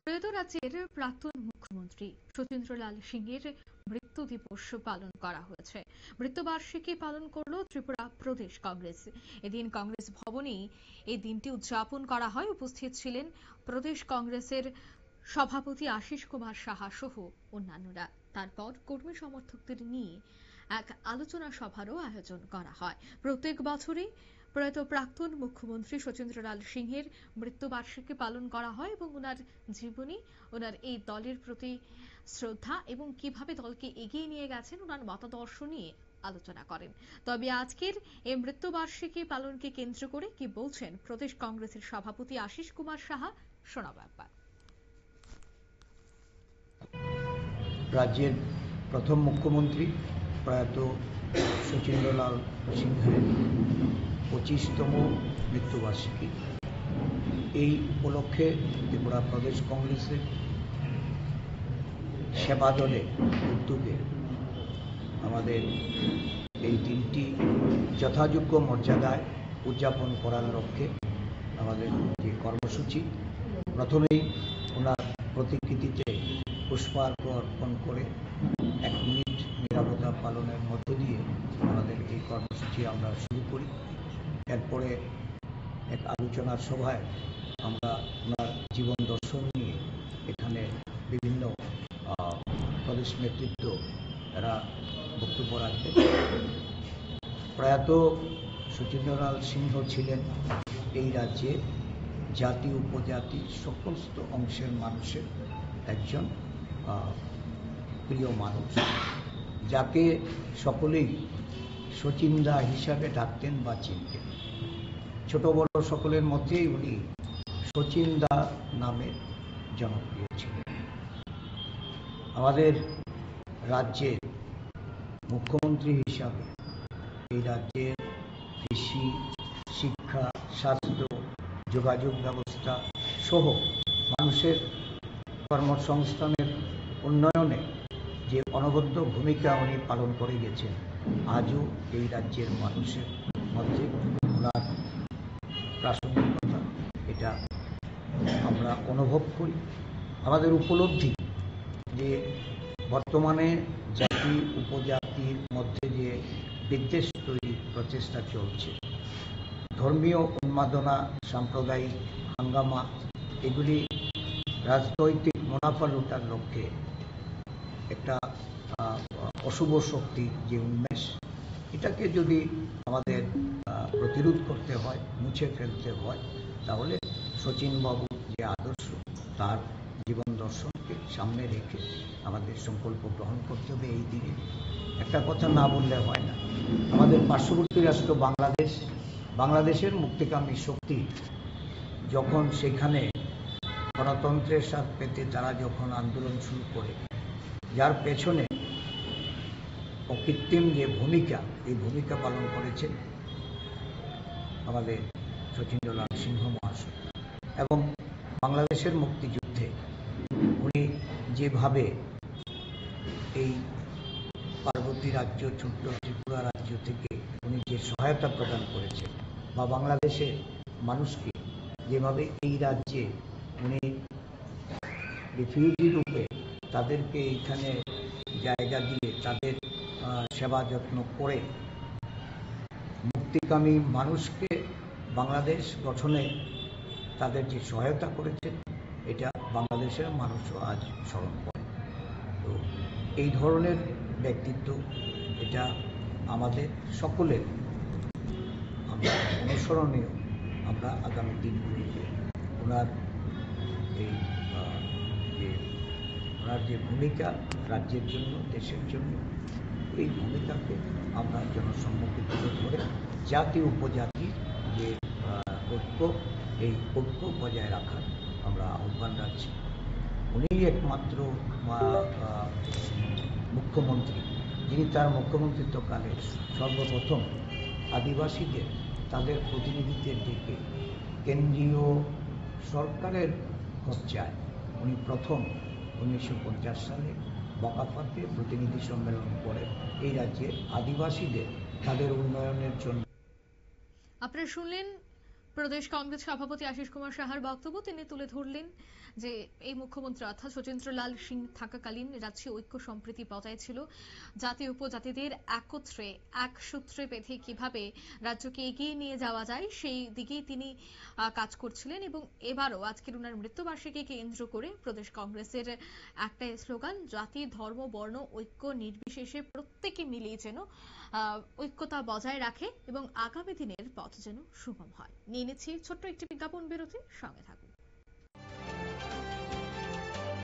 প্রয়াত রাজ্যের প্রাক্তন মুখ্যমন্ত্রী সচিন্দ্রলাল সিংয়ের মৃত্যু দিবস পালন করা হয়েছে। মৃত্যুবার্ষিকী পালন করল ত্রিপুরা প্রদেশ কংগ্রেস। এদিন কংগ্রেস ভবনেই এই দিনটি উদযাপন করা হয়। উপস্থিত ছিলেন প্রদেশ কংগ্রেসের সভাপতি আশিস কুমার সাহা সহ অন্যান্যরা। তারপর কর্মী সমর্থকদের নিয়ে এক আলোচনা সভারও আয়োজন করা হয়। প্রত্যেক বছরই প্রয়াত প্রাক্তন মুখ্যমন্ত্রী সচিন্দ্রলাল সিংহের মৃত্যুবার্ষিকী পালন করা হয় এবং ওনার জীবনী, ওনার এই দলের প্রতি শ্রদ্ধা এবং কিভাবে দলকে এগিয়ে নিয়ে গেছেন ওনার মতাদর্শ নিয়ে আলোচনা করেন। তবে আজকের এই মৃত্যুবার্ষিকী পালনকে কেন্দ্র করে কি বলছেন প্রদেশ কংগ্রেসের সভাপতি আশিস কুমার সাহা, শোনাবো একবার। রাজ্যের প্রথম মুখ্যমন্ত্রী প্রয়াত সচিন্দ্রলাল সিংহের 25তম মৃত্যুবার্ষিকী। এই উপলক্ষে ত্রিপুরা প্রদেশ কংগ্রেসের সেবা দলের উদ্যোগে আমাদের এই দিনটি যথাযোগ্য মর্যাদায় উদযাপন করার লক্ষ্যে আমাদের যে কর্মসূচি, প্রথমেই ওনার প্রতিকৃতিতে পুষ্পার্ঘ্য অর্পণ করে 1 মিনিট নীরবতা পালনের মধ্য দিয়ে আমাদের এই কর্মসূচি আমরা শুরু করি। এরপরে এক আলোচনার সভায় আমরা ওনার জীবন দর্শন নিয়ে এখানে বিভিন্ন প্রদেশ নেতৃত্ব এরা বক্তব্য রাখবেন। প্রয়াত সচিন্দ্রলাল সিংহ ছিলেন এই রাজ্যে জাতি উপজাতি সমস্ত অংশের মানুষের একজন প্রিয় মানুষ, যাকে সকলেই সচিন্দা হিসাবে ডাকতেন বা চিনতেন। ছোট বড় সকলের মধ্যেই উনি সচিন্দা নামে জনপ্রিয় ছিলেন। আমাদের রাজ্যের মুখ্যমন্ত্রী হিসাবে এই রাজ্যের কৃষি, শিক্ষা, স্বাস্থ্য, যোগাযোগ ব্যবস্থা সহ মানুষের কর্মসংস্থানের উন্নয়নে যে অনবদ্য ভূমিকা উনি পালন করে গেছেন, আজও এই রাজ্যের মানুষের মধ্যে ওনার প্রাসঙ্গিকতা এটা আমরা অনুভব করি। আমাদের উপলব্ধি যে বর্তমানে জাতি উপজাতির মধ্যে যে বিদ্বেষ তৈরির প্রচেষ্টা চলছে, ধর্মীয় উন্মাদনা, সাম্প্রদায়িক হাঙ্গামা, এগুলি রাজনৈতিক মুনাফা লুটার লক্ষ্যে একটা অশুভ শক্তি যে উন্মেষ, এটাকে যদি আমাদের প্রতিরোধ করতে হয়, মুছে ফেলতে হয়, তাহলে শচীনবাবু যে আদর্শ, তার জীবন দর্শনকে সামনে রেখে আমাদের সংকল্প গ্রহণ করতে হবে। এই দিনে একটা কথা না বললে হয় না, আমাদের পার্শ্ববর্তী রাষ্ট্র বাংলাদেশের মুক্তিকামী শক্তি যখন সেখানে গণতন্ত্রের স্বাদ পেতে তারা যখন আন্দোলন শুরু করে, যার পেছনে অকৃত্রিম যে ভূমিকা, এই ভূমিকা পালন করেছেন আমাদের সচিন্দ্রলাল সিংহ মহাশয়। এবং বাংলাদেশের মুক্তিযুদ্ধে উনি যেভাবে এই পার্বতী রাজ্য, ছোট্ট ত্রিপুরা রাজ্য থেকে উনি যে সহায়তা প্রদান করেছেন, বা বাংলাদেশের মানুষকে যেভাবে এই রাজ্যে উনি রিফিউজি রূপে তাদেরকে এইখানে জায়গা দিয়ে তাদের সেবা যত্ন করে মুক্তিকামী মানুষকে বাংলাদেশ গঠনে তাদের যে সহায়তা করেছেন, এটা বাংলাদেশের মানুষও আজ স্মরণ করে। তো এই ধরনের ব্যক্তিত্ব, এটা আমাদের সকলের আমরা অনুসরণীয়। আমরা আগামী দিনগুলিতে ওনার এই ওনার যে ভূমিকা রাজ্যের জন্য, দেশের জন্য, এই ভূমিকাকে আমরা জনসম্মুখে তুলে ধরে জাতি উপজাতির যে ঐক্য, এই ঐক্য বজায় রাখার আমরা আহ্বান রাখছি। উনি একমাত্র মুখ্যমন্ত্রী যিনি তার মুখ্যমন্ত্রিত্বকালে সর্বপ্রথম আদিবাসীদের তাদের প্রতিনিধিদের ডেকে কেন্দ্রীয় সরকারের খরচায় উনি প্রথম 1950 সালে বকাফাতে প্রতিনিধি সম্মেলন করে এই রাজ্যের আদিবাসীদের তাদের উন্নয়নের জন্য। আপনারা শুনলেন প্রদেশ কংগ্রেস সভাপতি আশিস কুমার সাহার বক্তব্য তিনি তুলে ধরলেন যে এই মুখ্যমন্ত্রী অর্থাৎ সচিন্দ্রলাল সিং থাকাকালীন রাজ্যে ঐক্য সম্প্রীতি বজায় ছিল। জাতি উপজাতিদের একত্রে এক সূত্রে বেঁধে কিভাবে রাজ্যকে এগিয়ে নিয়ে যাওয়া যায় সেই দিকেই তিনি কাজ করছিলেন এবং এবারও আজকের উনার মৃত্যুবার্ষিকী কেন্দ্র করে প্রদেশ কংগ্রেসের একটাই স্লোগান, জাতি ধর্ম বর্ণ ঐক্য নির্বিশেষে প্রত্যেকে মিলিয়ে যেন ঐক্যতা বজায় রাখে এবং আগামী দিনের পথ যেন সুগম হয়। নিয়ে নিচ্ছি ছোট্ট একটি বিজ্ঞাপন বিরতি, সঙ্গে থাকুন।